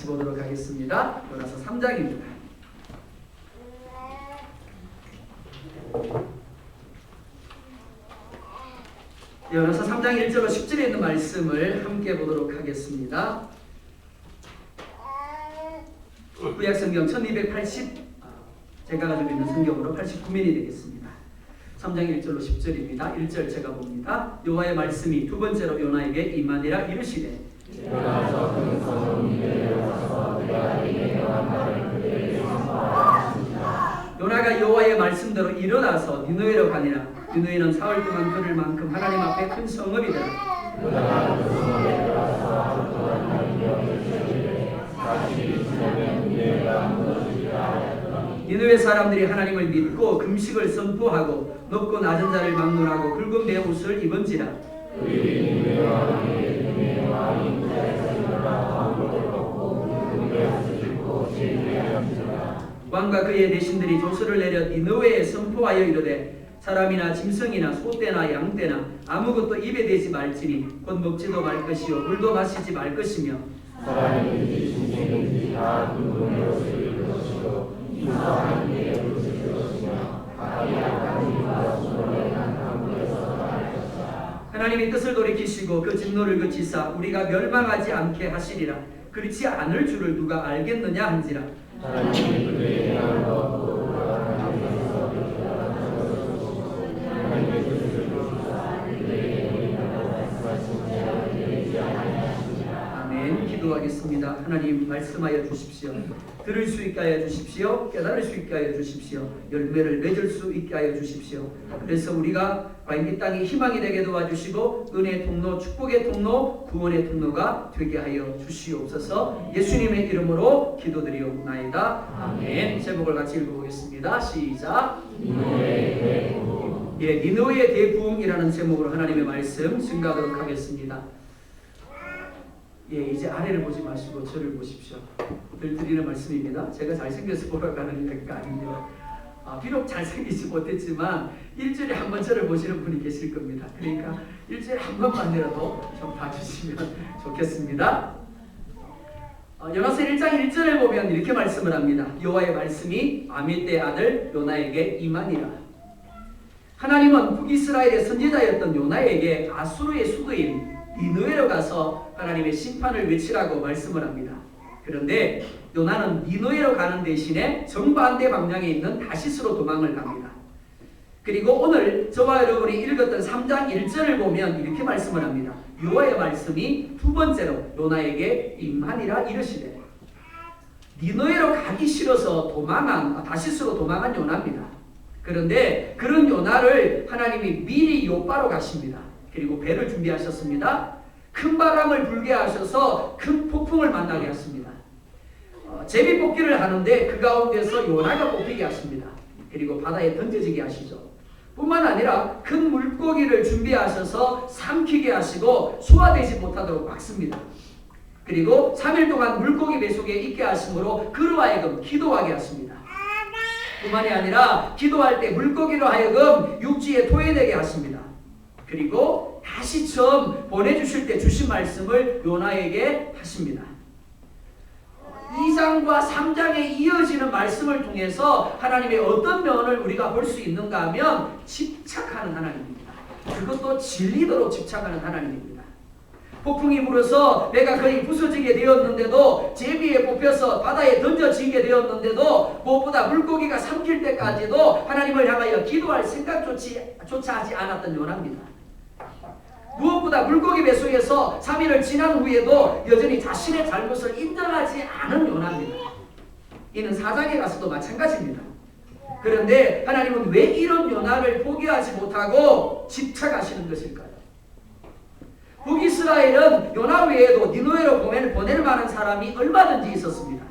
보도록 하겠습니다. 요나서 3장입니다. 요나서 3장 1절로 10절에 있는 말씀을 함께 보도록 하겠습니다. 구약성경 1280 제가 가지고 있는 성경으로 89면이 되겠습니다. 3장 1절로 10절입니다. 1절 제가 봅니다. 여호와의 말씀이 두 번째로 요나에게 임하니라 이르시되 일어나서 그 성읍 니느웨로 가서 내가 네게 명한 말을 그들에게 선포하라. 요나가 여호와의 말씀대로 일어나서 니느웨로 가니라. 니느웨는 사흘 동안 걸을 만큼 하나님 앞에 큰 성읍이더라. 요나가 그 성읍에 들어가서 하루 동안 하나님의 명을 지키되 40일 지나면 니느웨가 무너지리라 하였더라. 니느웨 사람들이 하나님을 믿고 금식을 선포하고 높고 낮은 자를 막론하고 굵은 베옷을 입은지라. 그들이 니느웨와 함께 니느웨와 인자에서 일어나 아무것도 없고 굵은 베옷을 입고 제일에 앉으라. 왕과 그의 대신들이 조서를 내려 니느웨에 선포하여 이르되 사람이나 짐승이나 소떼나 양떼나 아무것도 입에 대지 말지니 곧 먹지도 말 것이요 물도 마시지 말 것이며 사람이든지 짐승이든지 다 굵은 베옷을 입을 것이요 인사하는 이의 옷을 입을 것이며 각기 약간 이와 수건에 한 강물에서 나갈 것이라. 하나님이 뜻을 돌이키시고 그 진노를 그치사 우리가 멸망하지 않게 하시리라. 그렇지 않을 줄을 누가 알겠느냐 한지라. 하나님이 그들에게 행한 것도 하나님께서 그들에게 하나님의 뜻을 이루사 그들에게 행하라고 말씀하신 대로 되지 아니하시니라. 아멘. 기도하겠습니다. 하나님 말씀하여 주십시오. 들을 수 있게 하여 주십시오. 깨달을 수 있게 하여 주십시오. 열매를 맺을 수 있게 하여 주십시오. 그래서 우리가 과연 이 땅에 희망이 되게 도와주시고 은혜의 통로, 축복의 통로, 구원의 통로가 되게 하여 주시옵소서. 예수님의 이름으로 기도드리옵나이다. 아멘. 제목을 같이 읽어보겠습니다. 시작. 니느웨의 대부흥. 니느웨의 대부흥이라는 제목으로 하나님의 말씀 증가하도록 하겠습니다. 이제 아래를 보지 마시고 저를 보십시오. 늘 드리는 말씀입니다. 제가 잘생겨서 보러 가는 게 아니에요. 비록 잘생기지 못했지만 일주일에 한 번 저를 보시는 분이 계실 겁니다. 그러니까 일주일에 한 번만이라도 좀 봐주시면 좋겠습니다. 요나서 1장 1절을 보면 이렇게 말씀을 합니다. 여호와의 말씀이 아미떼의 아들 요나에게 임하니라. 하나님은 북이스라엘의 선지자였던 요나에게 아수르의 수도인 니느웨로 가서 하나님의 심판을 외치라고 말씀을 합니다. 그런데 요나는 니느웨로 가는 대신에 정반대 방향에 있는 다시스로 도망을 갑니다. 그리고 오늘 저와 여러분이 읽었던 3장 1절을 보면 이렇게 말씀을 합니다. 여호와의 말씀이 두 번째로 요나에게 임하니라 이르시되. 니느웨로 가기 싫어서 다시스로 도망한 요나입니다. 그런데 그런 요나를 하나님이 미리 요바로 가십니다. 그리고 배를 준비하셨습니다. 큰 바람을 불게 하셔서 큰 폭풍을 만나게 하십니다. 제비뽑기를 하는데 그 가운데서 요나가 뽑히게 하십니다. 그리고 바다에 던져지게 하시죠. 뿐만 아니라 큰 물고기를 준비하셔서 삼키게 하시고 소화되지 못하도록 막습니다. 그리고 3일 동안 물고기 뱃속에 있게 하심으로 그로 하여금 기도하게 하십니다. 뿐만이 아니라 기도할 때 물고기로 하여금 육지에 토해내게 하십니다. 그리고 다시 처음 보내주실 때 주신 말씀을 요나에게 하십니다. 2장과 3장에 이어지는 말씀을 통해서 하나님의 어떤 면을 우리가 볼 수 있는가 하면 집착하는 하나님입니다. 그것도 진리도록 집착하는 하나님입니다. 폭풍이 불어서 배가 거의 부서지게 되었는데도 제비에 뽑혀서 바다에 던져지게 되었는데도 무엇보다 물고기가 삼킬 때까지도 하나님을 향하여 기도할 생각조차 하지 않았던 요나입니다. 무엇보다 물고기 뱃속에서 3일을 지난 후에도 여전히 자신의 잘못을 인정하지 않은 요나입니다. 이는 4장에 가서도 마찬가지입니다. 그런데 하나님은 왜 이런 요나를 포기하지 못하고 집착하시는 것일까요? 북이스라엘은 요나 외에도 니느웨로 보낼 만한 사람이 얼마든지 있었습니다.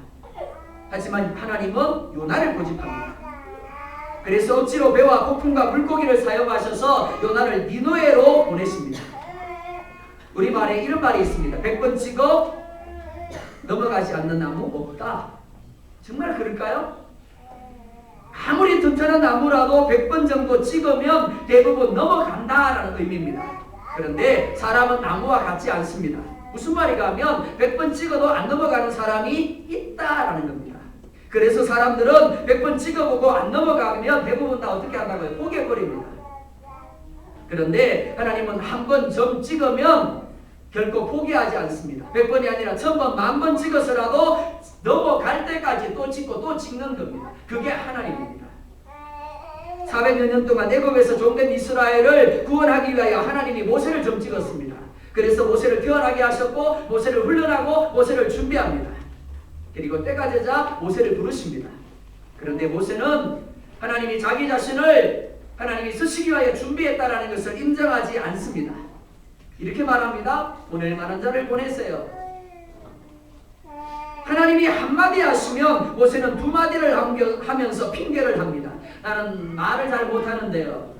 하지만 하나님은 요나를 고집합니다. 그래서 억지로 배와 폭풍과 물고기를 사용하셔서 요나를 니느웨로 보내십니다. 우리말에 이런 말이 있습니다. 100번 찍어 넘어가지 않는 나무 없다. 정말 그럴까요? 아무리 튼튼한 나무라도 100번 정도 찍으면 대부분 넘어간다라는 의미입니다. 그런데 사람은 나무와 같지 않습니다. 무슨 말이가 하면 100번 찍어도 안 넘어가는 사람이 있다라는 겁니다. 그래서 사람들은 100번 찍어보고 안 넘어가면 대부분 다 어떻게 한다고요? 포기해버립니다. 그런데 하나님은 한 번 점 찍으면 결코 포기하지 않습니다. 100번이 아니라 1000번, 10,000번 찍어서라도 넘어갈 때까지 또 찍고 또 찍는 겁니다. 그게 하나님입니다. 400여 년 동안 애굽에서 종된 이스라엘을 구원하기 위하여 하나님이 모세를 점 찍었습니다. 그래서 모세를 태어나게 하셨고 모세를 훈련하고 모세를 준비합니다. 그리고 때가 되자 모세를 부르십니다. 그런데 모세는 하나님이 자기 자신을 하나님이 쓰시기 위하여 준비했다라는 것을 인정하지 않습니다. 이렇게 말합니다. 보낼 만한 자를 보내세요. 하나님이 한마디 하시면 모세는 두 마디를 하면서 핑계를 합니다. 나는 말을 잘 못하는데요.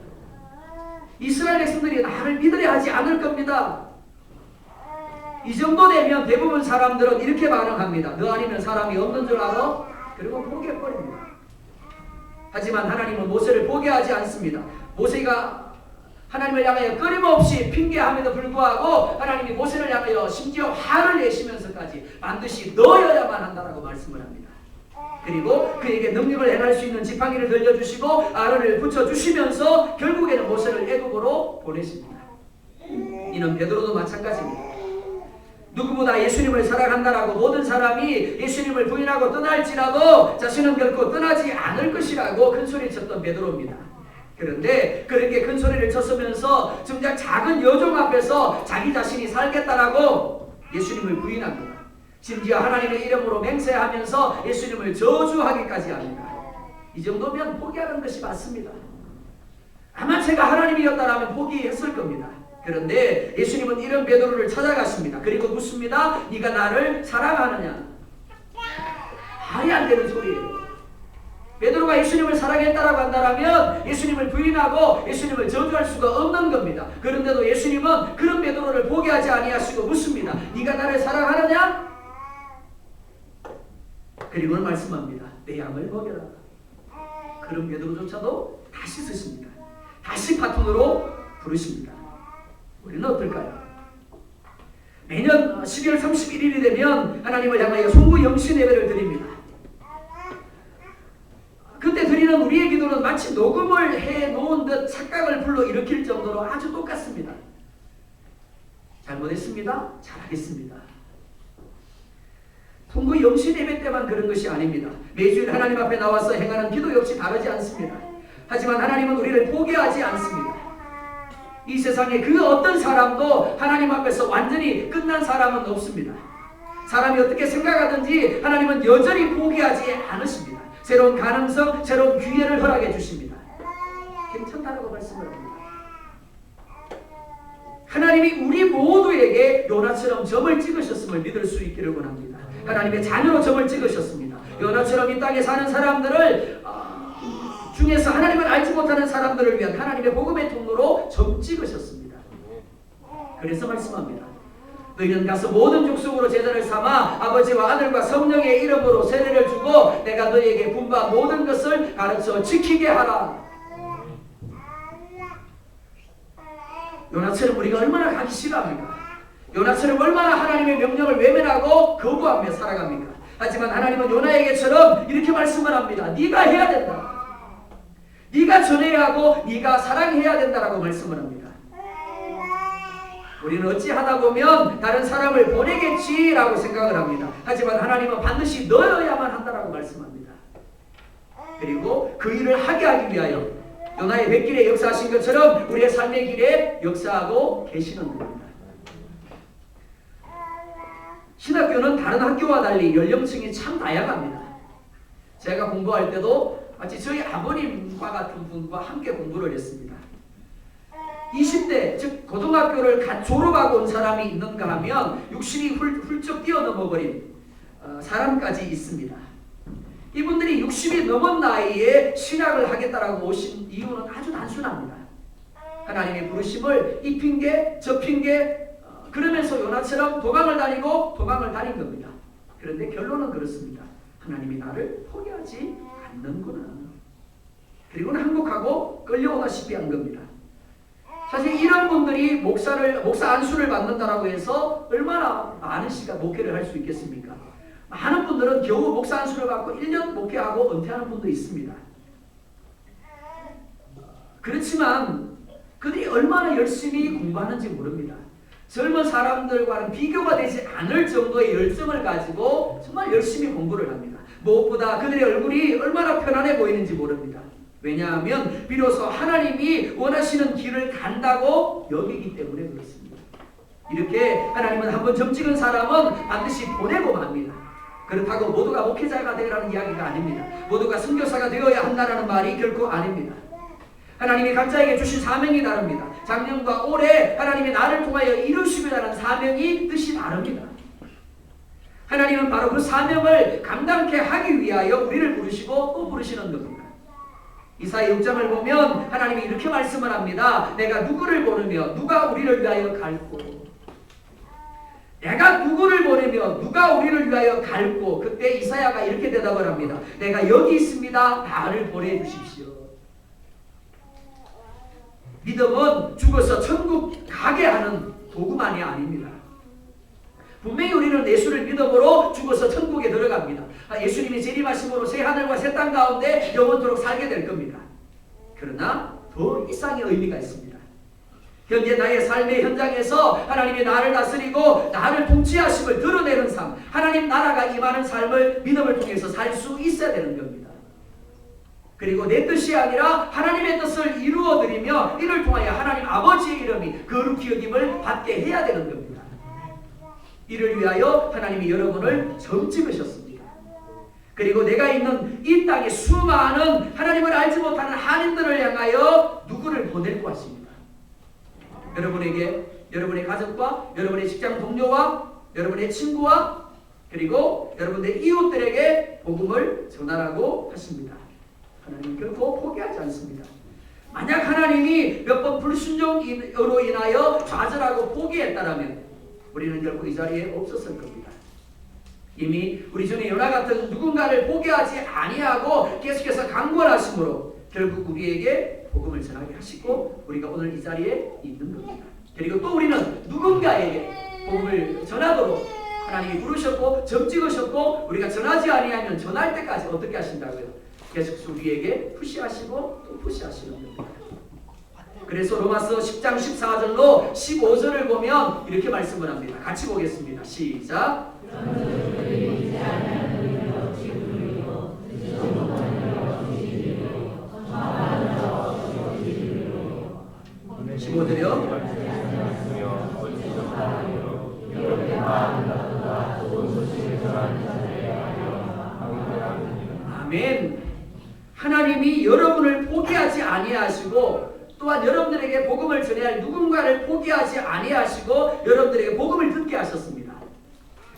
이스라엘 백성들이 나를 믿으려 하지 않을 겁니다. 이 정도 되면 대부분 사람들은 이렇게 반응합니다. 너 아니면 사람이 없는 줄 알아? 그리고 포기해버립니다. 하지만 하나님은 모세를 포기하지 않습니다. 모세가 하나님을 향하여 끊임없이 핑계함에도 불구하고 하나님이 모세를 향하여 심지어 화를 내시면서까지 반드시 넣어야만 한다라고 말씀을 합니다. 그리고 그에게 능력을 행할 수 있는 지팡이를 들려주시고 아론을 붙여주시면서 결국에는 모세를 애굽으로 보내십니다. 이는 베드로도 마찬가지입니다. 누구보다 예수님을 사랑한다라고 모든 사람이 예수님을 부인하고 떠날지라도 자신은 결코 떠나지 않을 것이라고 큰소리 쳤던 베드로입니다. 그런데 그렇게 큰소리를 쳤으면서 정작 작은 여종 앞에서 자기 자신이 살겠다라고 예수님을 부인합니다. 심지어 하나님의 이름으로 맹세하면서 예수님을 저주하기까지 합니다. 이 정도면 포기하는 것이 맞습니다. 아마 제가 하나님이었다면 포기했을 겁니다. 그런데 예수님은 이런 베드로를 찾아갔습니다. 그리고 묻습니다. 네가 나를 사랑하느냐? 말이 안 되는 소리예요. 베드로가 예수님을 사랑했다라고 한다면 예수님을 부인하고 예수님을 저주할 수가 없는 겁니다. 그런데도 예수님은 그런 베드로를 포기하지 아니하시고 묻습니다. 네가 나를 사랑하느냐? 그리고는 말씀합니다. 내 양을 먹여라. 그런 베드로조차도 다시 쓰십니다. 다시 파통으로 부르십니다. 우리는 어떨까요? 매년 12월 31일이 되면 하나님을 향하여 송구 영신 예배를 드립니다. 그때 드리는 우리의 기도는 마치 녹음을 해놓은 듯 착각을 불러일으킬 정도로 아주 똑같습니다. 잘못했습니다. 잘하겠습니다. 송구 영신 예배 때만 그런 것이 아닙니다. 매주일 하나님 앞에 나와서 행하는 기도 역시 다르지 않습니다. 하지만 하나님은 우리를 포기하지 않습니다. 이 세상에 그 어떤 사람도 하나님 앞에서 완전히 끝난 사람은 없습니다. 사람이 어떻게 생각하든지 하나님은 여전히 포기하지 않으십니다. 새로운 가능성, 새로운 기회를 허락해 주십니다. 괜찮다라고 말씀을 합니다. 하나님이 우리 모두에게 요나처럼 점을 찍으셨음을 믿을 수 있기를 원합니다. 하나님의 자녀로 점을 찍으셨습니다. 요나처럼 이 땅에 사는 사람들을 중에서 하나님을 알지 못하는 사람들을 위한 하나님의 복음의 통로로 점 찍으셨습니다. 그래서 말씀합니다. 너희는 가서 모든 족속으로 제자를 삼아 아버지와 아들과 성령의 이름으로 세례를 주고 내가 너희에게 분부한 모든 것을 가르쳐 지키게 하라. 요나처럼 우리가 얼마나 가기 싫어합니까? 요나처럼 얼마나 하나님의 명령을 외면하고 거부하며 살아갑니까? 하지만 하나님은 요나에게처럼 이렇게 말씀을 합니다. 네가 해야 된다. 네가 전해야 하고 네가 사랑해야 된다라고 말씀을 합니다. 우리는 어찌하다 보면 다른 사람을 보내겠지라고 생각을 합니다. 하지만 하나님은 반드시 넣어야만 한다라고 말씀합니다. 그리고 그 일을 하게 하기 위하여 요나의 뱃길에 역사하신 것처럼 우리의 삶의 길에 역사하고 계시는 겁니다. 신학교는 다른 학교와 달리 연령층이 참 다양합니다. 제가 공부할 때도 마치 저희 아버님과 같은 분과 함께 공부를 했습니다. 20대, 즉 고등학교를 졸업하고 온 사람이 있는가 하면 60이 훌쩍 뛰어넘어버린 사람까지 있습니다. 이분들이 60이 넘은 나이에 신학을 하겠다라고 오신 이유는 아주 단순합니다. 하나님의 부르심을 이 핑계 저 핑계 그러면서 요나처럼 도망을 다닌 겁니다. 그런데 결론은 그렇습니다. 하나님이 나를 포기하지 않는구나. 그리고는 항복하고 끌려오다시피 한 겁니다. 사실 이런 분들이 목사 안수를 받는다라고 해서 얼마나 많은 시간 목회를 할 수 있겠습니까? 많은 분들은 겨우 목사 안수를 받고 1년 목회하고 은퇴하는 분도 있습니다. 그렇지만 그들이 얼마나 열심히 공부하는지 모릅니다. 젊은 사람들과는 비교가 되지 않을 정도의 열정을 가지고 정말 열심히 공부를 합니다. 무엇보다 그들의 얼굴이 얼마나 편안해 보이는지 모릅니다. 왜냐하면 비로소 하나님이 원하시는 길을 간다고 여기기 때문에 그렇습니다. 이렇게 하나님은 한번 점 찍은 사람은 반드시 보내고 맙니다. 그렇다고 모두가 목회자가 되라는 이야기가 아닙니다. 모두가 선교사가 되어야 한다는 말이 결코 아닙니다. 하나님이 각자에게 주신 사명이 다릅니다. 작년과 올해 하나님이 나를 통하여 이루시고자 사명이 뜻이 다릅니다. 하나님은 바로 그 사명을 감당케 하기 위하여 우리를 부르시고 또 부르시는 겁니다. 이사야 6장을 보면 하나님이 이렇게 말씀을 합니다. 내가 누구를 보내며 누가 우리를 위하여 갈고, 내가 누구를 보내며 누가 우리를 위하여 갈고. 그때 이사야가 이렇게 대답을 합니다. 내가 여기 있습니다. 나를 보내주십시오. 믿음은 죽어서 천국 가게 하는 도구만이 아닙니다. 분명히 우리는 예수를 믿음으로 죽어서 천국에 들어갑니다. 예수님이 재림하심으로 새 하늘과 새 땅 가운데 영원토록 살게 될 겁니다. 그러나 더 이상의 의미가 있습니다. 현재 나의 삶의 현장에서 하나님이 나를 다스리고 나를 통치하심을 드러내는 삶, 하나님 나라가 임하는 삶을 믿음을 통해서 살 수 있어야 되는 겁니다. 그리고 내 뜻이 아니라 하나님의 뜻을 이루어드리며 이를 통하여 하나님 아버지의 이름이 거룩히 여김을 받게 해야 되는 겁니다. 이를 위하여 하나님이 여러분을 점 찍으셨습니다. 그리고 내가 있는 이 땅에 수많은 하나님을 알지 못하는 한인들을 향하여 누구를 보내고 하십니다. 여러분에게, 여러분의 가족과 여러분의 직장 동료와 여러분의 친구와 그리고 여러분의 이웃들에게 복음을 전하라고 하십니다. 하나님은 결코 포기하지 않습니다. 만약 하나님이 몇 번 불순종으로 인하여 좌절하고 포기했다면 우리는 결코 이 자리에 없었을 겁니다. 이미 우리 중에 요나 같은 누군가를 포기하지 아니하고 계속해서 강권하심으로 결국 우리에게 복음을 전하게 하시고 우리가 오늘 이 자리에 있는 겁니다. 그리고 또 우리는 누군가에게 복음을 전하도록 하나님이 부르셨고 점 찍으셨고 우리가 전하지 아니하면 전할 때까지 어떻게 하신다고요? 계속 우리에게 푸시하시고 또 푸시하시는 겁니다. 그래서 로마서 10장 14절로 15절을 보면 이렇게 말씀을 합니다. 같이 보겠습니다. 시작. 15절이요. 아멘. 하나님이 여러분을 포기하지 아니하시고 또한 여러분들에게 복음을 전해야 할 누군가를 포기하지 아니하시고 여러분들에게 복음을 듣게 하셨습니다.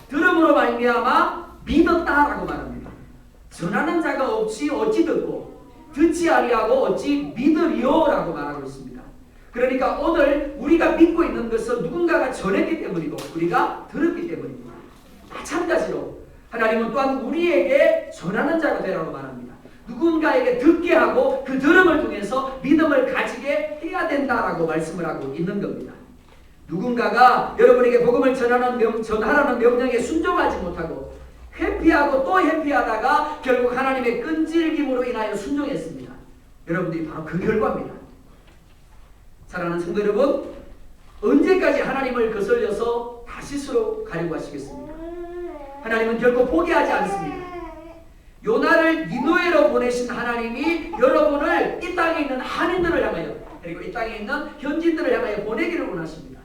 들음으로 말미암아 믿었다라고 말합니다. 전하는 자가 없이 어찌 듣고 듣지 아니하고 어찌 믿으리요라고 말하고 있습니다. 그러니까 오늘 우리가 믿고 있는 것은 누군가가 전했기 때문이고 우리가 들었기 때문입니다. 마찬가지로 하나님은 또한 우리에게 전하는 자가 되라고 말합니다. 누군가에게 듣게 하고 그 들음을 통해서 믿음을 가지게 해야 된다라고 말씀을 하고 있는 겁니다. 누군가가 여러분에게 복음을 전하라는 명령에 순종하지 못하고 회피하고 또 회피하다가 결국 하나님의 끈질김으로 인하여 순종했습니다. 여러분들이 바로 그 결과입니다. 사랑하는 성도 여러분, 언제까지 하나님을 거슬려서 다시스로 가려고 하시겠습니까? 하나님은 결코 포기하지 않습니다. 요나를 니느웨로 보내신 하나님이 여러분을 이 땅에 있는 한인들을 향하여 그리고 이 땅에 있는 현지인들을 향하여 보내기를 원하십니다.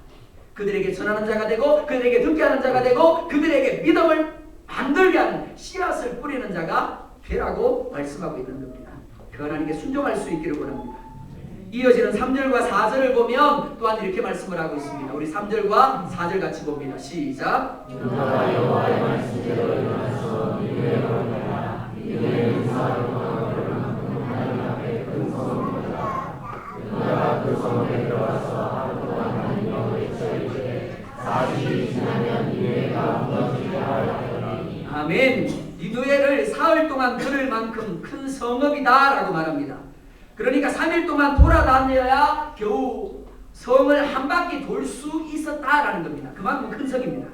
그들에게 전하는 자가 되고 그들에게 듣게 하는 자가 되고 그들에게 믿음을 만들게 하는 씨앗을 뿌리는 자가 되라고 말씀하고 있는 겁니다. 그 하나님께 순종할 수 있기를 원합니다. 이어지는 3절과 4절을 보면 또한 이렇게 말씀을 하고 있습니다. 우리 3절과 4절 같이 봅니다. 시작. 유다가 여호와의 말씀대로 일어나서 니느웨로 가니라. 니느웨는 사람과 하나님 앞에 큰 성읍이다. 유다가 그 성읍에 들어가서 하루 동안 하나님과 외쳐 이르되 40일이 지나면 니느웨가 무너지리라 하였더니 아멘. 니느웨를 사흘 동안 들을 만큼 큰 성읍이다 라고 말합니다. 그러니까 3일 동안 돌아다녀야 겨우 성을 한 바퀴 돌 수 있었다라는 겁니다. 그만큼 큰 성입니다.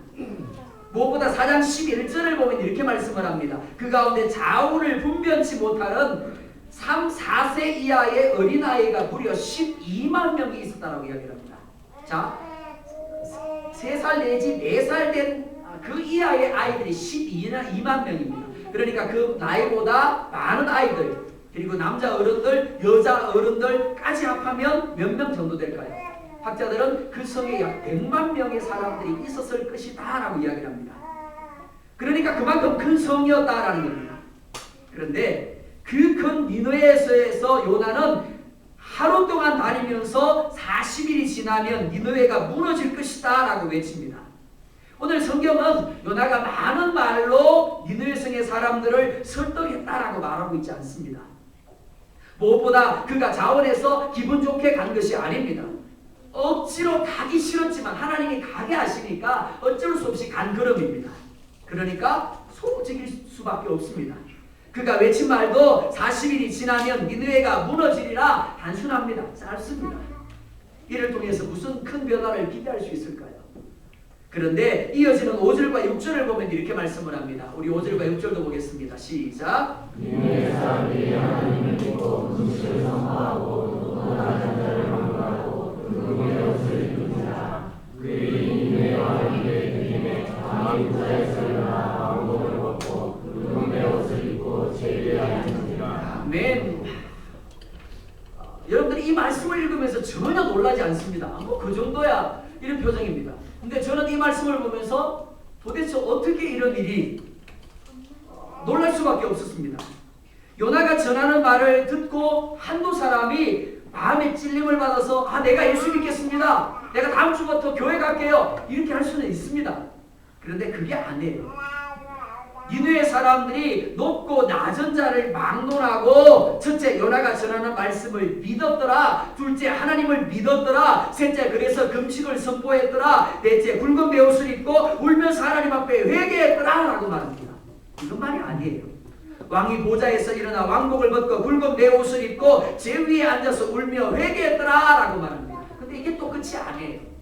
무엇보다 4장 11절을 보면 이렇게 말씀을 합니다. 그 가운데 자우를 분변치 못하는 3, 4세 이하의 어린아이가 무려 12만 명이 있었다라고 이야기를 합니다. 자, 3살 내지 4살 된 그 이하의 아이들이 12만 명입니다. 그러니까 그 나이보다 많은 아이들, 그리고 남자 어른들, 여자 어른들까지 합하면 몇 명 정도 될까요? 학자들은 그 성에 약 100만 명의 사람들이 있었을 것이다 라고 이야기를 합니다. 그러니까 그만큼 큰 성이었다라는 겁니다. 그런데 그 큰 니느웨에서 요나는 하루 동안 다니면서 40일이 지나면 니느웨가 무너질 것이다 라고 외칩니다. 오늘 성경은 요나가 많은 말로 니느웨 성의 사람들을 설득했다라고 말하고 있지 않습니다. 무엇보다 그가 자원해서 기분 좋게 간 것이 아닙니다. 억지로 가기 싫었지만 하나님이 가게 하시니까 어쩔 수 없이 간 걸음입니다. 그러니까 소극적일 수밖에 없습니다. 그가 외친 말도 40일이 지나면 니느웨가 무너지리라 단순합니다. 짧습니다. 이를 통해서 무슨 큰 변화를 기대할 수 있을까요? 그런데 이어지는 5절과 6절을 보면 이렇게 말씀을 합니다. 우리 5절과 6절도 보겠습니다. 시작. 니느웨 사람들이 하나님을 믿고 금식을 선포하고 원하는 자를 강구하고 붉은 옷을 입는다. 그들이 니느웨와 이르되 그림에 왕이 부자에서 일어나 왕복을 벗고 붉은 옷을 입고 제일에 앉으니라. 아멘. 여러분들이 이 말씀을 읽으면서 전혀 놀라지 않습니다. 뭐 그 정도야 이런 표정입니다. 근데 저는 이 말씀을 보면서 도대체 어떻게 이런 일이 놀랄 수밖에 없었습니다. 요나가 전하는 말을 듣고 한두 사람이 마음에 찔림을 받아서 내가 예수 믿겠습니다. 내가 다음 주부터 교회 갈게요. 이렇게 할 수는 있습니다. 그런데 그게 아니에요. 니느웨 사람들이 높고 낮은 자를 막론하고 첫째 요나가 전하는 말씀을 믿었더라. 둘째 하나님을 믿었더라. 셋째 그래서 금식을 선포했더라. 넷째 굵은 베옷을 입고 울면서 하나님 앞에 회개했더라 라고 말합니다. 이건 말이 아니에요. 왕이 보좌에서 일어나 왕복을 벗고 굵은 베옷을 입고 제 위에 앉아서 울며 회개했더라 라고 말합니다. 근데 이게 또 끝이 아니에요.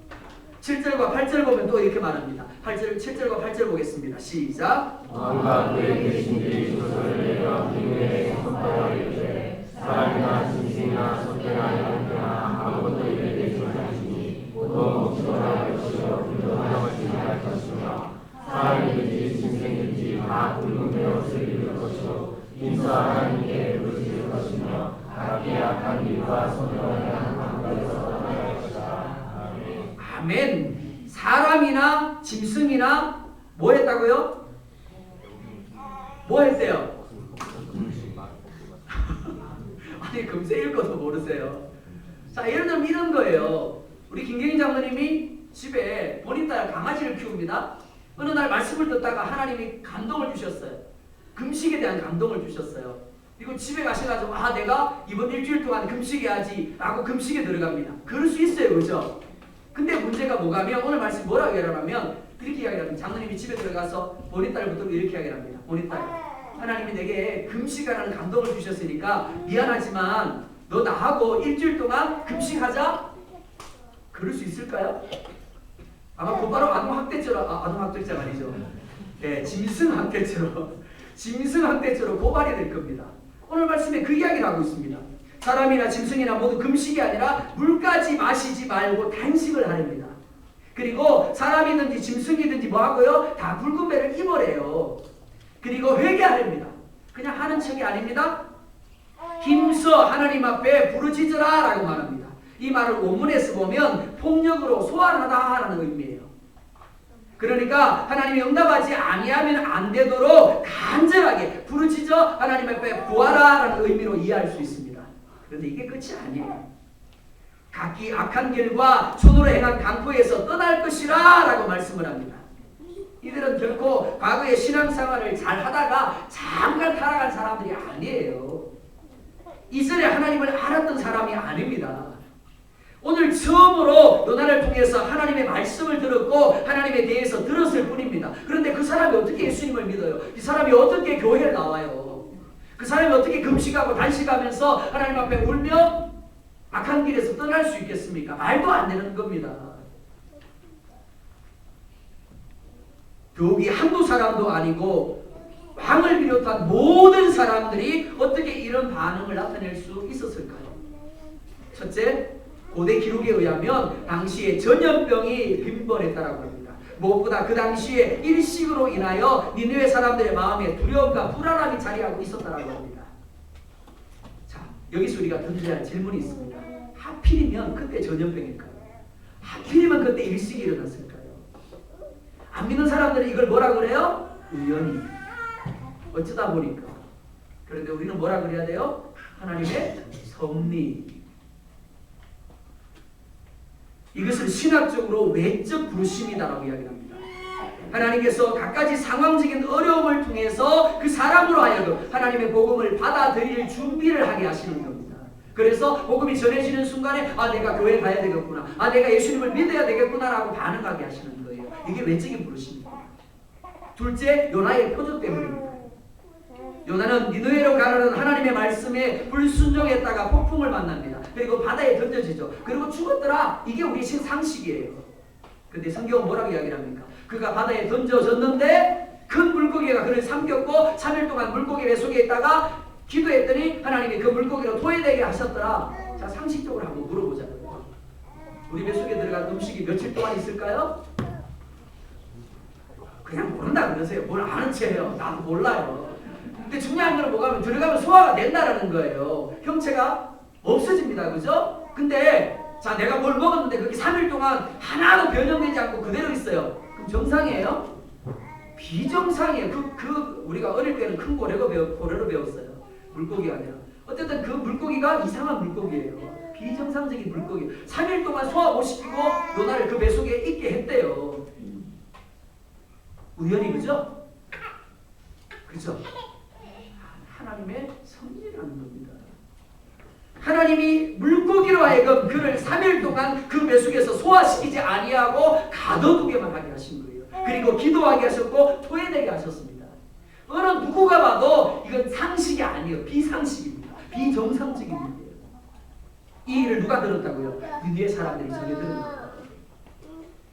7절과 8절 보면 또 이렇게 말합니다. 7절과 8절 보겠습니다. 시작. 왕과 그의 대신들이 조서를 내려 니느웨에 선포하여 이르되 사람이나 짐승이나 소떼나 양떼나 아무것도 이르게 되지 말지니 모두 먹지도 할 것이요 불도 하나만지 할 것이며 사람이든지 짐승이든지 다 굵은 베옷을 입을 것이요 인수와 하나님께 부르짖을 것이며 각기 악한 일과 선악을 행한 강도에서 떠날 것이다. 아멘. 아멘. 사람이나 짐승이나 뭐 했다고요? 뭐 했대요? 아니 금세 읽어도 모르세요. 자 예를 들면 이런 거예요. 우리 김경희 장로님이 집에 본인 딸 강아지를 키웁니다. 어느 날 말씀을 듣다가 하나님이 감동을 주셨어요. 금식에 대한 감동을 주셨어요. 그리고 집에 가셔가지고 내가 이번 일주일 동안 금식해야지 라고 금식에 들어갑니다. 그럴 수 있어요. 그죠? 근데 문제가 뭐가면 오늘 말씀 뭐라고 이야기하냐면 이렇게 이야기합니다. 장로님이 집에 들어가서 본인 딸부터 이렇게 이야기합니다. 본인 딸, 하나님이 내게 금식하라는 감동을 주셨으니까 미안하지만 너 나하고 일주일 동안 금식하자. 그럴 수 있을까요? 아마 곧바로 아동학대죄가 아니죠. 네, 짐승학대죄로 고발이 될 겁니다. 오늘 말씀에 그 이야기를 하고 있습니다. 사람이나 짐승이나 모두 금식이 아니라 물까지 마시지 말고 단식을 하랍니다. 그리고 사람이든지 짐승이든지 뭐 하고요? 다 붉은 배를 입으래요. 그리고 회개하랍니다. 그냥 하는 척이 아닙니다. 힘써 하나님 앞에 부르짖으라 라고 말합니다. 이 말을 원문에서 보면 폭력으로 소환하다라는 의미예요. 그러니까 하나님이 응답하지 아니하면 안 되도록 간절하게 부르짖어 하나님 앞에 구하라라는 의미로 이해할 수 있습니다. 그런데 이게 끝이 아니에요. 각기 악한 길과 손으로 행한 강포에서 떠날 것이라 라고 말씀을 합니다. 이들은 결코 과거의 신앙생활을 잘 하다가 잠깐 타락한 사람들이 아니에요. 이전에 하나님을 알았던 사람이 아닙니다. 오늘 처음으로 요나를 통해서 하나님의 말씀을 들었고 하나님에 대해서 들었을 뿐입니다. 그런데 그 사람이 어떻게 예수님을 믿어요? 이 사람이 어떻게 교회를 나와요? 그 사람이 어떻게 금식하고 단식하면서 하나님 앞에 울며 악한 길에서 떠날 수 있겠습니까? 말도 안 되는 겁니다. 더욱이 한두 사람도 아니고 왕을 비롯한 모든 사람들이 어떻게 이런 반응을 나타낼 수 있었을까요? 첫째, 고대 기록에 의하면 당시에 전염병이 빈번했다라고 합니다. 무엇보다 그 당시에 일식으로 인하여 니느웨 사람들의 마음에 두려움과 불안함이 자리하고 있었다라고 합니다. 자, 여기서 우리가 던져야 할 질문이 있습니다. 하필이면 그때 전염병일까요? 하필이면 그때 일식이 일어났을까요? 안 믿는 사람들은 이걸 뭐라 그래요? 우연히. 어쩌다 보니까. 그런데 우리는 뭐라 그래야 돼요? 하나님의 섭리. 이것을 신학적으로 외적 부르심이다라고 이야기합니다. 하나님께서 각가지 상황적인 어려움을 통해서 그 사람으로 하여금 하나님의 복음을 받아들일 준비를 하게 하시는 겁니다. 그래서 복음이 전해지는 순간에 내가 교회 가야 되겠구나, 내가 예수님을 믿어야 되겠구나라고 반응하게 하시는 거예요. 이게 외적인 부르심입니다. 둘째, 요나의 표적 때문입니다. 요나는 니느웨로 가라는 하나님의 말씀에 불순종했다가 폭풍을 만납니다. 그리고 바다에 던져지죠. 그리고 죽었더라. 이게 우리 상식이에요. 근데 성경은 뭐라고 이야기를 합니까? 그가 바다에 던져졌는데 큰 물고기가 그를 삼켰고 3일 동안 물고기 뱃속에 있다가 기도했더니 하나님이 그 물고기로 토해내게 하셨더라. 자, 상식적으로 한번 물어보자고요. 우리 뱃속에 들어간 음식이 며칠 동안 있을까요? 그냥 모른다 그러세요. 뭘 아는 체예요. 나도 몰라요. 근데 중요한 건 뭐가 하면 들어가면 소화가 된다라는 거예요. 형체가 없어집니다. 그죠? 근데 자, 내가 뭘 먹었는데 그게 3일 동안 하나도 변형되지 않고 그대로 있어요. 그럼 정상이에요? 비정상이에요. 우리가 어릴 때는 큰 고래로 배웠어요. 물고기가 아니라. 어쨌든 그 물고기가 이상한 물고기예요. 비정상적인 물고기. 3일 동안 소화 못 시키고 요나를 그 뱃속에 있게 했대요. 우연히 그죠? 그죠? 하나님의 섭리라는 겁니다. 하나님이 물고기로 하여금 그를 3일 동안 그 뱃속에서 소화시키지 아니하고 가둬두게만 하게 하신 거예요. 그리고 기도하게 하셨고 토해내게 하셨습니다. 어느 누구가 봐도 이건 상식이 아니에요. 비상식입니다. 비정상적인 일이에요. 이 일을 누가 들었다고요? 니느웨 사람들이 전해 들은 거예요.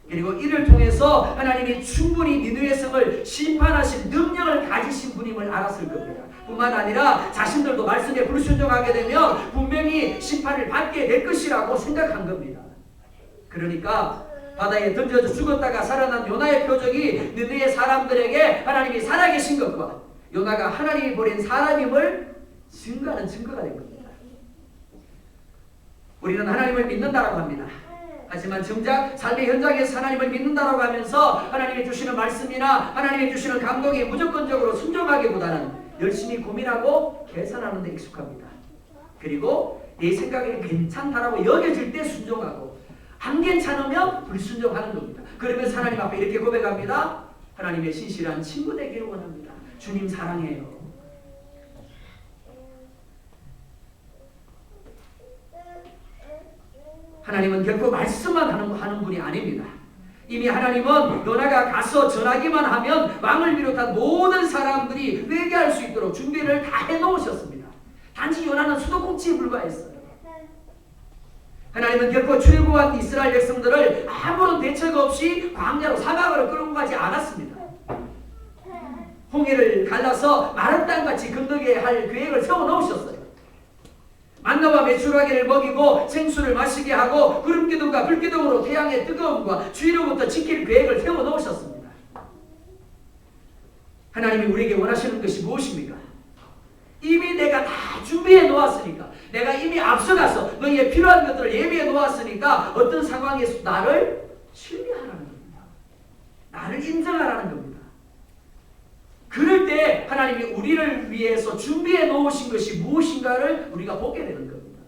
그리고 이를 통해서 하나님이 충분히 니느웨 성을 심판하신 능력을 가지신 분임을 알았을 겁니다. 뿐만 아니라 자신들도 말씀에 불순종하게 되면 분명히 심판을 받게 될 것이라고 생각한 겁니다. 그러니까 바다에 던져져 죽었다가 살아난 요나의 표적이 니느웨 사람들에게 하나님이 살아계신 것과 요나가 하나님이 보낸 사람임을 증거하는 증거가 된 겁니다. 우리는 하나님을 믿는다라고 합니다. 하지만 정작 삶의 현장에서 하나님을 믿는다라고 하면서 하나님이 주시는 말씀이나 하나님이 주시는 감동에 무조건적으로 순종하기보다는 열심히 고민하고 계산하는 데 익숙합니다. 그리고 내 생각에 괜찮다라고 여겨질 때 순종하고 안 괜찮으면 불순종하는 겁니다. 그러면서 하나님 앞에 이렇게 고백합니다. 하나님의 신실한 친구 되기를 원합니다. 주님 사랑해요. 하나님은 결코 말씀만 하는 분이 아닙니다. 이미 하나님은 요나가 가서 전하기만 하면 왕을 비롯한 모든 사람들이 회개할 수 있도록 준비를 다 해놓으셨습니다. 단지 요나는 수도꼭지에 불과했어요. 하나님은 결코 출애굽한 이스라엘 백성들을 아무런 대책 없이 광야로 사막으로 끌고 가지 않았습니다. 홍해를 갈라서 마른 땅같이 건너게 할 계획을 세워놓으셨어요. 만나와 메추라기를 먹이고 생수를 마시게 하고 구름기둥과 불기둥으로 태양의 뜨거움과 추위로부터 지킬 계획을 세워놓으셨습니다. 하나님이 우리에게 원하시는 것이 무엇입니까? 이미 내가 다 준비해 놓았으니까, 내가 이미 앞서가서 너희의 필요한 것들을 예비해 놓았으니까 어떤 상황에서 나를 신뢰하라는 겁니다. 나를 인정하라는 겁니다. 그럴 때 하나님이 우리를 위해서 준비해 놓으신 것이 무엇인가를 우리가 보게 되는 겁니다.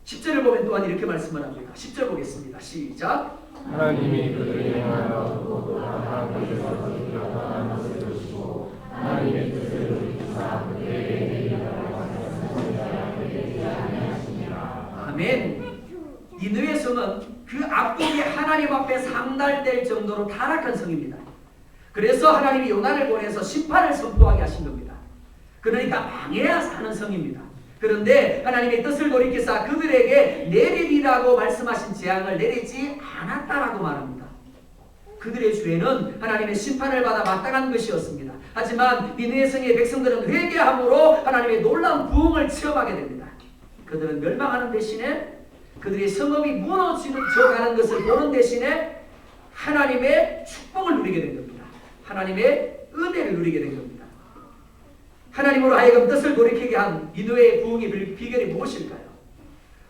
10절을 보면 또한 이렇게 말씀을 합니다. 10절 보겠습니다. 시작. 하나님이 그들을 향하여 또 다른 곳에서 떠난 것을 보시고 하나님의 뜻을 이루사 그들에게 이르라고 하셨으나 그들이 아니하시니라. 아멘. 니느웨 성은 그 압도기 하나님 앞에 상달될 정도로 타락한 성입니다. 그래서 하나님이 요나를 보내서 심판을 선포하게 하신 겁니다. 그러니까 망해야 사는 성입니다. 그런데 하나님의 뜻을 돌이키사 그들에게 내리리라고 말씀하신 재앙을 내리지 않았다라고 말합니다. 그들의 죄는 하나님의 심판을 받아 마땅한 것이었습니다. 하지만 니느웨 성의 백성들은 회개함으로 하나님의 놀라운 부흥을 체험하게 됩니다. 그들은 멸망하는 대신에 그들의 성읍이 무너져가는 것을 보는 대신에 하나님의 축복을 누리게 된 겁니다. 하나님의 은혜를 누리게 된 겁니다. 하나님으로 하여금 뜻을 돌이키게 한 니느웨의 부흥의 비결이 무엇일까요?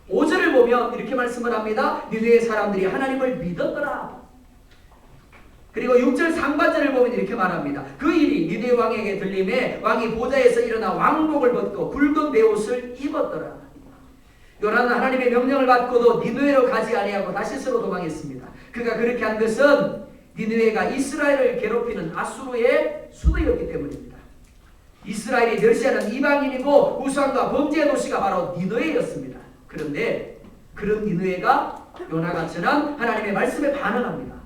5절을 보면 이렇게 말씀을 합니다. 니느웨 사람들이 하나님을 믿었더라. 그리고 6절 상반절을 보면 이렇게 말합니다. 그 일이 니느웨 왕에게 들림에 왕이 보좌에서 일어나 왕복을 벗고 붉은 베옷을 입었더라. 요나는 하나님의 명령을 받고도 니느웨로 가지 아니하고 다시스로 도망했습니다. 그가 그렇게 한 것은 니느웨가 이스라엘을 괴롭히는 아수르의 수도였기 때문입니다. 이스라엘이 멸시하는 이방인이고 우상과 범죄의 도시가 바로 니느웨였습니다. 그런데 그런 니느웨가 요나가 전한 하나님의 말씀에 반응합니다.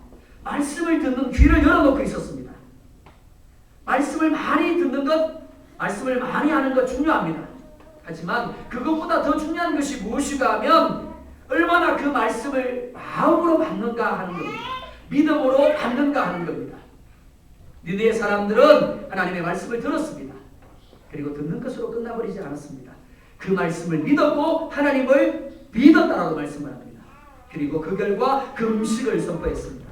말씀을 듣는 귀를 열어놓고 있었습니다. 말씀을 많이 듣는 것, 말씀을 많이 하는 것 중요합니다. 하지만 그것보다 더 중요한 것이 무엇인가 하면 얼마나 그 말씀을 마음으로 받는가 하는 겁니다. 믿음으로 받는가 하는 겁니다. 니느웨 사람들은 하나님의 말씀을 들었습니다. 그리고 듣는 것으로 끝나버리지 않았습니다. 그 말씀을 믿었고 하나님을 믿었다라고 말씀을 합니다. 그리고 그 결과 금식을 선포했습니다.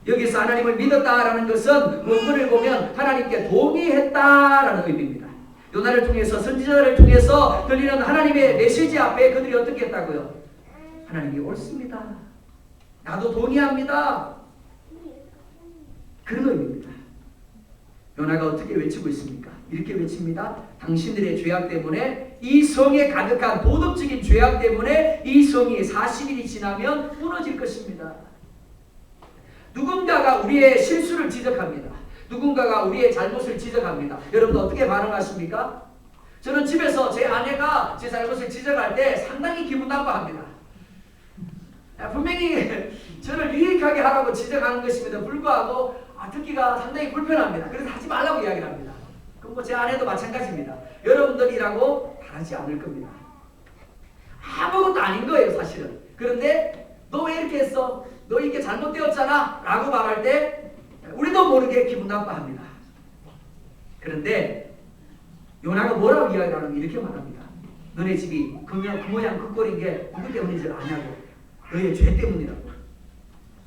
여기서 하나님을 믿었다라는 것은 원문을 보면 하나님께 동의했다라는 의미입니다. 요나를 통해서 선지자를 통해서 들리는 하나님의 메시지 앞에 그들이 어떻게 했다고요? 하나님이 옳습니다. 나도 동의합니다. 그런 의미입니다. 요나가 어떻게 외치고 있습니까? 이렇게 외칩니다. 당신들의 죄악 때문에 이 성에 가득한 도덕적인 죄악 때문에 이 성이 40일이 지나면 무너질 것입니다. 누군가가 우리의 실수를 지적합니다. 누군가가 우리의 잘못을 지적합니다. 여러분 어떻게 반응하십니까? 저는 집에서 제 아내가 제 잘못을 지적할 때 상당히 기분 나빠합니다. 분명히 저를 유익하게 하라고 지적하는 것임에도 불구하고 듣기가 상당히 불편합니다. 그래서 하지 말라고 이야기를 합니다. 그럼 뭐 제 아내도 마찬가지입니다. 여러분들이라고 다르지 않을 겁니다. 아무것도 아닌 거예요 사실은. 그런데 너 왜 이렇게 했어? 너 이렇게 잘못되었잖아 라고 말할 때 우리도 모르게 기분 나빠합니다. 그런데 요나가 뭐라고 이야기하냐면 이렇게 말합니다. 너네 집이 그 모양 그 꼴인 게 누구 때문인 줄 아냐고. 너의 죄 때문이라고.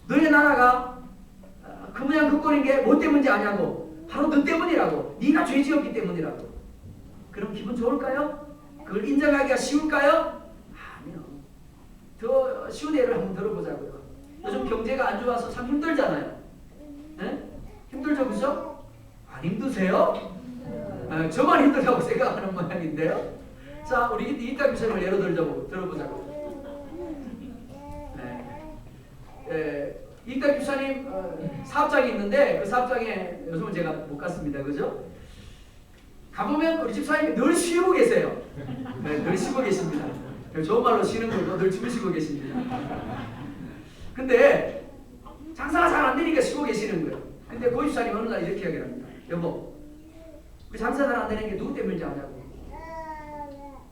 너의 나라가 그 모양 그 꼴인 게 뭐 때문인지 아냐고. 바로 너 때문이라고. 네가 죄 지었기 때문이라고. 그럼 기분 좋을까요? 그걸 인정하기가 쉬울까요? 아니요. 더 쉬운 예를 한번 들어보자고요. 요즘 경제가 안 좋아서 참 힘들잖아요. 네? 힘들죠, 그죠? 안 힘드세요? 저만 힘들다고 생각하는 모양인데요. 자, 우리 이따 교수님을 예로 들어보자고. 이따 교수님 사업장이 있는데 그 사업장에 요즘은 제가 못 갔습니다, 그죠? 가보면 우리 집사님이 늘 쉬고 계세요. 네, 늘 쉬고 계십니다. 좋은 말로 쉬는 걸로 늘 주무시고 계십니다. 근데 장사가 잘 안 되니까 쉬고 계시는 거예요. 근데 그 집사님 어느 날 이렇게 이야기를 합니다. 여보, 우리 장사 잘 안 되는 게 누구 때문인지 아냐고.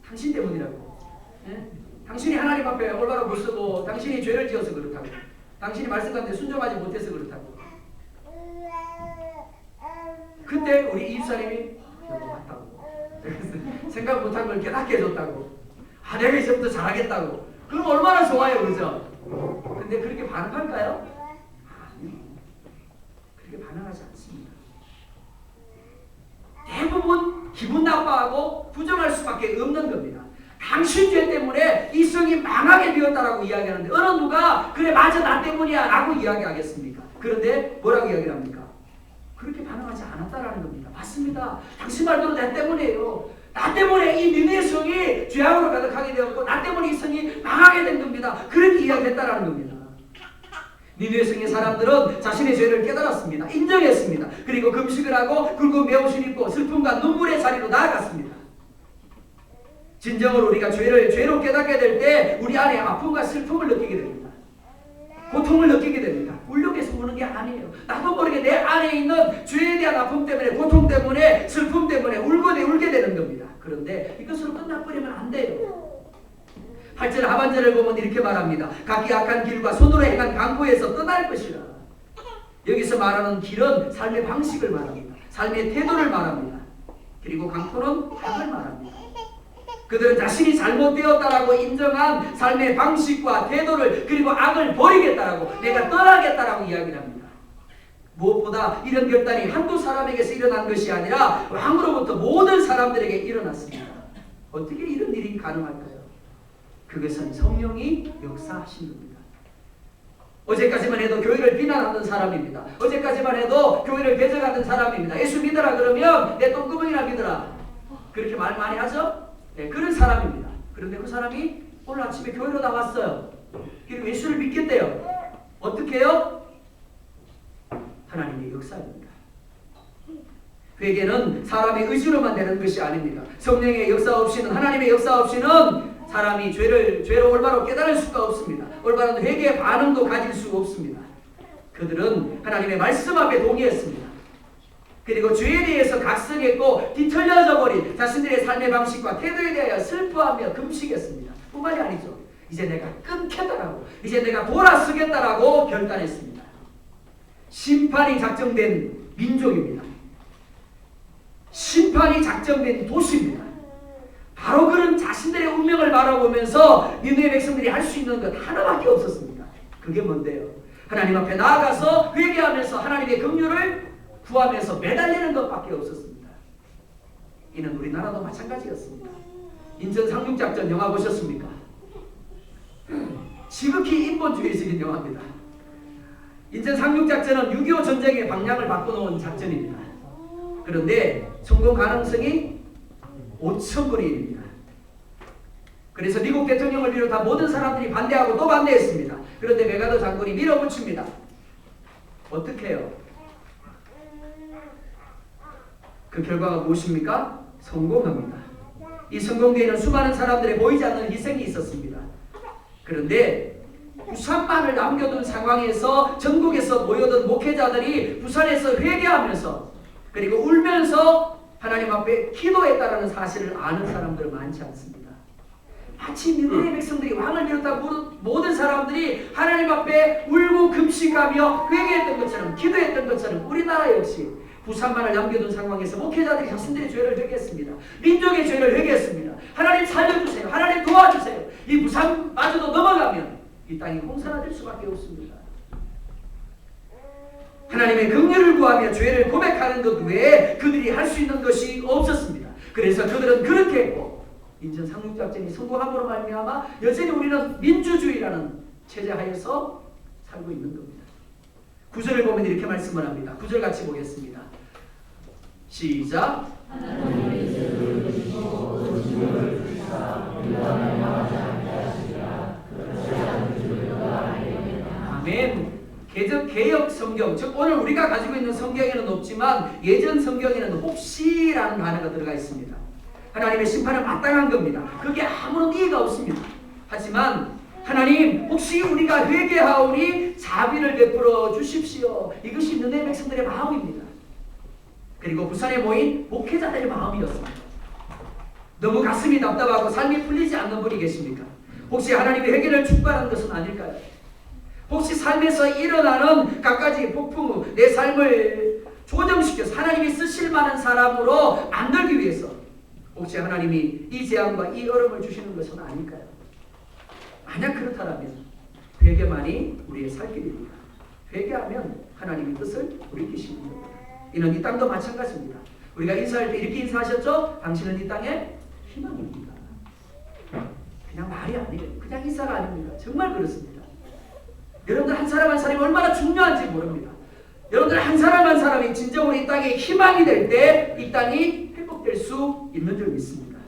당신 때문이라고. 네? 당신이 하나님 앞에 올바로 못 서고 당신이 죄를 지어서 그렇다고. 당신이 말씀 가운데 순종하지 못해서 그렇다고. 그때 우리 이 집사님이 여보 맞다고. 생각 못한 걸 깨닫게 해줬다고. 아 내가 이제부터 잘하겠다고. 그럼 얼마나 좋아요, 그죠? 근데 그렇게 반응할까요? 아니요. 그렇게 반응하지 않습니다. 대부분 기분 나빠하고 부정할 수밖에 없는 겁니다. 당신 죄 때문에 이 성이 망하게 되었다라고 이야기하는데 어느 누가 그래 맞아 나 때문이야 라고 이야기하겠습니까? 그런데 뭐라고 이야기를 합니까? 그렇게 반응하지 않았다라는 겁니다. 맞습니다. 당신 말대로 나 때문이에요. 나 때문에 이 니느웨 성이 죄악으로 가득하게 되었고 나 때문에 이 성이 망하게 된 겁니다. 그렇게 이야기했다라는 겁니다. 니느웨 성의 사람들은 자신의 죄를 깨달았습니다. 인정했습니다. 그리고 금식을 하고 굵은 베옷을 입고 슬픔과 눈물의 자리로 나아갔습니다. 진정으로 우리가 죄로 깨닫게 될 때 우리 안에 아픔과 슬픔을 느끼게 됩니다. 고통을 느끼게 됩니다. 울려해서 우는 게 아니에요. 나도 모르게 내 안에 있는 죄에 대한 아픔 때문에 고통 때문에 슬픔 때문에 울게 되는 겁니다. 그런데 이것으로 끝나버리면 안 돼요. 8절 하반절을 보면 이렇게 말합니다. 각기 악한 길과 손으로 행한 강포에서 떠날 것이라. 여기서 말하는 길은 삶의 방식을 말합니다. 삶의 태도를 말합니다. 그리고 강포는 악을 말합니다. 그들은 자신이 잘못되었다라고 인정한 삶의 방식과 태도를 그리고 악을 버리겠다라고 내가 떠나겠다라고 이야기를 합니다. 무엇보다 이런 결단이 한두 사람에게서 일어난 것이 아니라 왕으로부터 모든 사람들에게 일어났습니다. 어떻게 이런 일이 가능할까요? 그것은 성령이 역사하신 겁니다. 어제까지만 해도 교회를 비난하던 사람입니다. 어제까지만 해도 교회를 배척하던 사람입니다. 예수 믿어라 그러면 내 똥구멍이나 믿어라. 그렇게 말 많이 하죠? 네, 그런 사람입니다. 그런데 그 사람이 오늘 아침에 교회로 나왔어요. 그리고 예수를 믿겠대요. 어떻게 해요? 하나님의 역사입니다. 회개는 사람의 의지로만 되는 것이 아닙니다. 성령의 역사 없이는, 하나님의 역사 없이는 사람이 죄를 올바로 깨달을 수가 없습니다. 올바른 회개의 반응도 가질 수 없습니다. 그들은 하나님의 말씀 앞에 동의했습니다. 그리고 죄에 대해서 각성했고 뒤틀려져 버린 자신들의 삶의 방식과 태도에 대하여 슬퍼하며 금식했습니다. 뿐만이 아니죠. 이제 내가 끊겠다라고, 이제 내가 돌아서겠다라고 결단했습니다. 심판이 작정된 민족입니다. 심판이 작정된 도시입니다. 바로 그런 자신들의 운명을 바라보면서 니느웨 백성들이 할 수 있는 것 하나밖에 없었습니다. 그게 뭔데요? 하나님 앞에 나아가서 회개하면서 하나님의 긍휼을 구하면서 매달리는 것밖에 없었습니다. 이는 우리나라도 마찬가지였습니다. 인천 상륙작전 영화 보셨습니까? 지극히 인본주의적인 영화입니다. 인천 상륙작전은 6.25 전쟁의 방향을 바꿔놓은 작전입니다. 그런데 성공 가능성이 5,000분의 1입니다. 그래서 미국 대통령을 비롯한 모든 사람들이 반대하고 또 반대했습니다. 그런데 메가더 장군이 밀어붙입니다. 어떻게 해요? 그 결과가 무엇입니까? 성공합니다. 이 성공 뒤에는 수많은 사람들의 보이지 않는 희생이 있었습니다. 그런데 부산만을 남겨둔 상황에서 전국에서 모여든 목회자들이 부산에서 회개하면서 그리고 울면서 하나님 앞에 기도했다라는 사실을 아는 사람들은 많지 않습니다. 마치 니느웨 백성들이 왕을 비롯한 모든 사람들이 하나님 앞에 울고 금식하며 회개했던 것처럼 기도했던 것처럼 우리나라 역시 부산만을 남겨둔 상황에서 목회자들이 자신들의 죄를 회개했습니다. 민족의 죄를 회개했습니다. 하나님 살려주세요. 하나님 도와주세요. 이 부산마저도 넘어가면 이 땅이 공산화될 수밖에 없습니다. 하나님의 긍휼을 구하며 죄를 고백하는 것 외에 그들이 할 수 있는 것이 없었습니다. 그래서 그들은 그렇게 했고 인천 상륙작전이 성공함으로 말미암아 여전히 우리는 민주주의라는 체제 하에서 살고 있는 겁니다. 9절을 보면 이렇게 말씀을 합니다. 9절 같이 보겠습니다. 시작. 아멘. 개역 성경, 즉 오늘 우리가 가지고 있는 성경에는 없지만 예전 성경에는 혹시라는 단어가 들어가 있습니다. 하나님의 심판은 마땅한 겁니다. 그게 아무런 이해가 없습니다. 하지만 하나님 혹시 우리가 회개하오니 자비를 베풀어 주십시오. 이것이 니느웨 백성들의 마음입니다. 그리고 부산에 모인 목회자들의 마음이었습니다. 너무 가슴이 답답하고 삶이 풀리지 않는 분이 계십니까? 혹시 하나님의 회개를 축복하는 것은 아닐까요? 혹시 삶에서 일어나는 갖가지 폭풍 후 내 삶을 조정시켜서 하나님이 쓰실 만한 사람으로 만들기 위해서 혹시 하나님이 이 재앙과 이 어려움을 주시는 것은 아닐까요? 만약 그렇다면 회개만이 우리의 살 길입니다. 회개하면 하나님의 뜻을 돌이키시는 겁니다. 이는 이 땅도 마찬가지입니다. 우리가 인사할 때 이렇게 인사하셨죠? 당신은 이 땅의 희망입니다. 그냥 말이 아니에요. 그냥 인사가 아닙니다. 정말 그렇습니다. 여러분들 한 사람 한 사람이 얼마나 중요한지 모릅니다. 여러분들 한 사람 한 사람이 진정으로 이 땅에 희망이 될 때 이 땅이 회복될 수 있는 줄 믿습니다.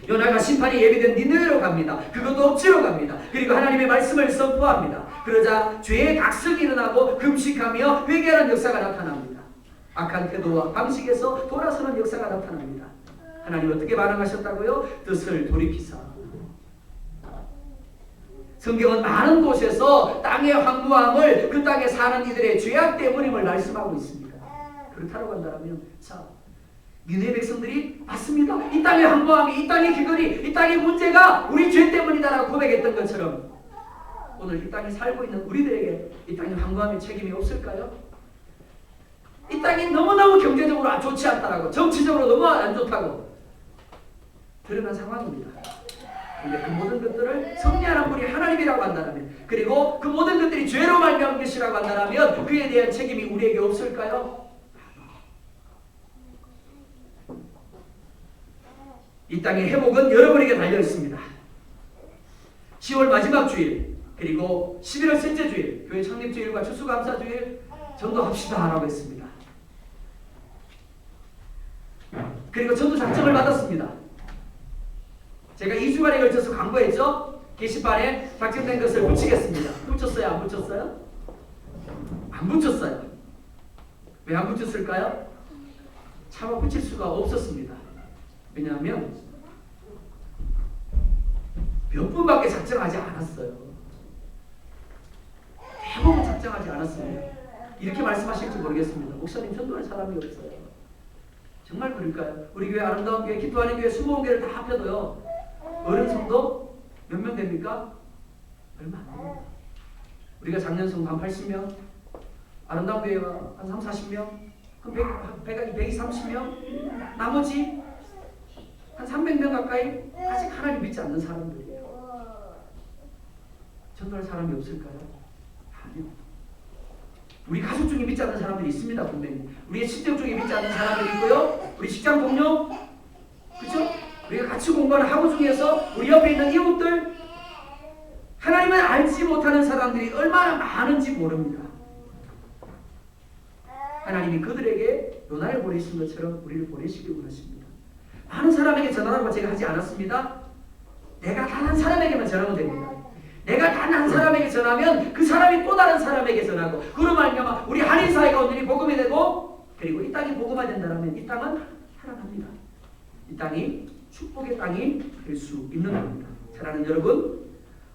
요나가 심판이 예비된 니느웨로 갑니다. 그것도 억지로 갑니다. 그리고 하나님의 말씀을 선포합니다. 그러자 죄의 각성이 일어나고 금식하며 회개하는 역사가 나타납니다. 악한 태도와 방식에서 돌아서는 역사가 나타납니다. 하나님 어떻게 반응하셨다고요? 뜻을 돌이키사. 성경은 많은 곳에서 땅의 황무함을 그 땅에 사는 이들의 죄악 때문임을 말씀하고 있습니다. 그렇다고 한다면 자, 니느웨 백성들이 맞습니다. 이 땅의 황무함이, 이 땅의 길거리, 이 땅의 문제가 우리 죄 때문이다라고 고백했던 것처럼 오늘 이 땅에 살고 있는 우리들에게 이 땅의 황무함의 책임이 없을까요? 이 땅이 너무너무 경제적으로 좋지 않다라고, 정치적으로 너무 안 좋다고 드러난 상황입니다. 근데 그 모든 것들을 섭리하는 분이 하나님이라고 한다면, 그리고 그 모든 것들이 죄로 말미암은 것이라고 한다면 그에 대한 책임이 우리에게 없을까요? 이 땅의 회복은 여러분에게 달려 있습니다. 10월 마지막 주일, 그리고 11월 셋째 주일, 교회 창립주일과 추수감사주일 전도합시다 라고 했습니다. 그리고 전도 작정을 받았습니다. 제가 2주간에 걸쳐서 광고했죠. 게시판에 작정된 것을 붙이겠습니다. 붙였어요? 안 붙였어요? 안 붙였어요. 왜 안 붙였을까요? 차마 붙일 수가 없었습니다. 왜냐하면 몇 분밖에 작정하지 않았어요. 대부분 작정하지 않았습니다. 이렇게 말씀하실지 모르겠습니다. 목사님 전도할 사람이 없어요. 정말 그럴까요? 우리 교회 아름다운 교회, 기도하는 교회, 20교회를 다 합해도요, 어른 성도 몇 명 됩니까? 얼마 안 됩니다. 우리가 작년 성도 한 80명, 아름다운 교회가 한 3, 40명, 그럼 130명, 나머지 한 300명 가까이 아직 하나님 믿지 않는 사람들이에요. 전도할 사람이 없을까요? 아니요. 우리 가족 중에 믿지 않는 사람들이 있습니다. 분명히. 우리의 친척 중에 믿지 않는 사람들이 있고요. 우리 직장 동료, 그렇죠? 우리가 같이 공부하는 학우 중에서 우리 옆에 있는 이웃들, 하나님을 알지 못하는 사람들이 얼마나 많은지 모릅니다. 하나님이 그들에게 요나를 보내신 것처럼 우리를 보내시길 원하십니다. 많은 사람에게 전하라고 제가 하지 않았습니다. 내가 단 한 사람에게만 전하면 됩니다. 내가 단 한 사람에게 전하면 그 사람이 또 다른 사람에게 전하고, 그로 말미암아 우리 한인 사회가 온전히 복음이 되고, 그리고 이 땅이 복음화된다면 이 땅은 살아납니다. 이 땅이 축복의 땅이 될 수 있는 겁니다. 사랑하는 여러분,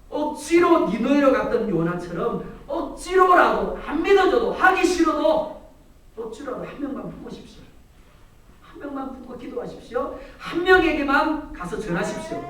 억지로 니느웨로 갔던 요나처럼 억지로라도 안 믿어져도 하기 싫어도 억지로라도 한 명만 품으십시오. 한 명만 품고 기도하십시오. 한 명에게만 가서 전하십시오.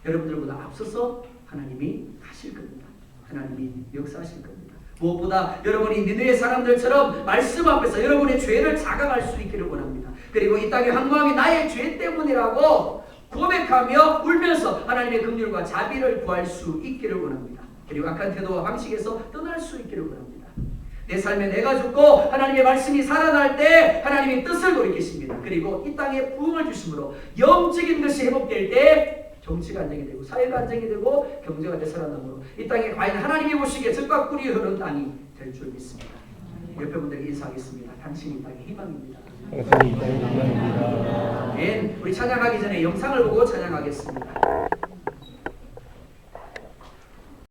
여러분들보다 앞서서 하나님이 하실 겁니다. 하나님이 역사하실 겁니다. 무엇보다 여러분이 니느웨 사람들처럼 말씀 앞에서 여러분의 죄를 자각할 수 있기를 원합니다. 그리고 이 땅의 황무함이 나의 죄 때문이라고 고백하며 울면서 하나님의 긍휼과 자비를 구할 수 있기를 원합니다. 그리고 악한 태도와 방식에서 떠날 수 있기를 원합니다. 내 삶에 내가 죽고 하나님의 말씀이 살아날 때 하나님의 뜻을 돌이키십니다. 그리고 이 땅에 부흥을 주심으로 영적인 것이 회복될 때 정치가 안정이 되고 사회가 안정이 되고 경제가 되살아나므로 이 땅에 과연 하나님이 보시기에 적과 꿀이 흐르는 땅이 될 줄 믿습니다. 옆에 분들에게 인사하겠습니다. 당신이 이 땅의 희망입니다. 당신이 이 땅의 희망입니다. 우리 찬양하기 전에 영상을 보고 찬양하겠습니다.